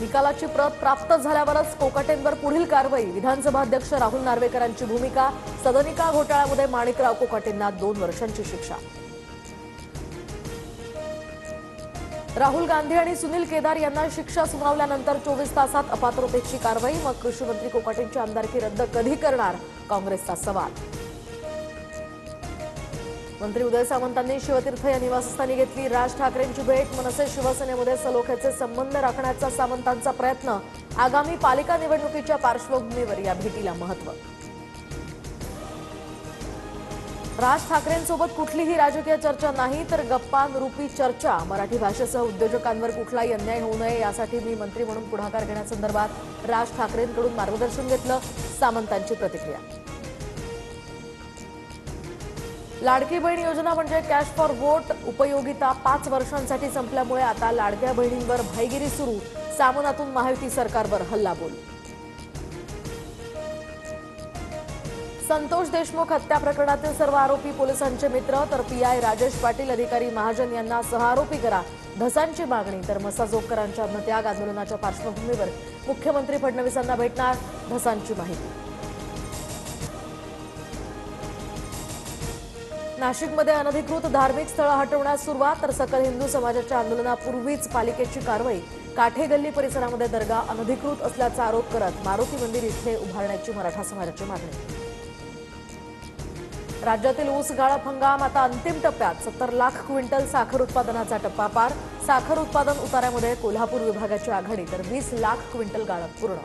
निकालाची प्रत प्राप्त झाल्यावरच कोकाटेंवर पुढील कारवाई। विधानसभा अध्यक्ष राहुल नार्वेकरांची भूमिका। सदनिका घोटाळ्यामध्ये माणिकराव कोकाटेंना 2 वर्षांची शिक्षा। राहुल गांधी आणि सुनील केदार यांना शिक्षा सुनावल्यानंतर 24 तासात अपात्रतेची कारवाई। मग कृषी मंत्री कोकाटेंची आमदारकी रद्द कधी करणार, काँग्रेसचा सवाल। मंत्री उदय सामंतांनी शिवतीर्थ या निवासस्थानी घेतली राज ठाकरेंची भेट। मनसे शिवसेनेमध्ये सलोख्याचे संबंध राखण्याचा सामंतांचा प्रयत्न। आगामी पालिका निवडणुकीच्या पार्श्वभूमीवर या भेटीला महत्त्व। राज ठाकरेंसोबत कुठलीही राजकीय चर्चा नाही तर गप्पांरूपी चर्चा। मराठी भाषेसह उद्योजकांवर कुठलाही अन्याय होऊ नये यासाठी मी मंत्री म्हणून पुढाकार घेण्यासंदर्भात राज ठाकरेंकडून मार्गदर्शन घेतलं, सामंतांची प्रतिक्रिया। लाडकी बहीण योजना म्हणजे कॅश फॉर व्होट। उपयोगिता 5 वर्षांसाठी संपल्यामुळे आता लाडक्या बहिणींवर भाईगिरी सुरू। सामनातून महायुती सरकारवर हल्लाबोल। संतोष देशमुख हत्या प्रकरणातील सर्व आरोपी पोलिसांचे मित्र तर पीआय राजेश पाटील अधिकारी महाजन यांना सहआरोपी करा, धसांची मागणी। तर मसाजोगकरांच्या आत्मत्याग आंदोलनाच्या पार्श्वभूमीवर मुख्यमंत्री फडणवीसांना भेटणार, धसांची माहिती। नाशिकमध्ये अनधिकृत धार्मिक स्थळं हटवण्यास सुरुवात तर सकल हिंदू समाजाच्या आंदोलनापूर्वीच पालिकेची कारवाई। काठेगल्ली परिसरामध्ये दर्गा अनधिकृत असल्याचा आरोप करत मारुती मंदिर इथे उभारण्याची मराठा समाजाची मागणी। राज्यातील ऊस गाळप हंगाम आता अंतिम टप्प्यात। 70 लाख क्विंटल साखर उत्पादनाचा टप्पा पार। साखर उत्पादन उतार्यामध्ये कोल्हापूर विभागाची आघाडी तर 20 लाख क्विंटल गाळप पूर्ण।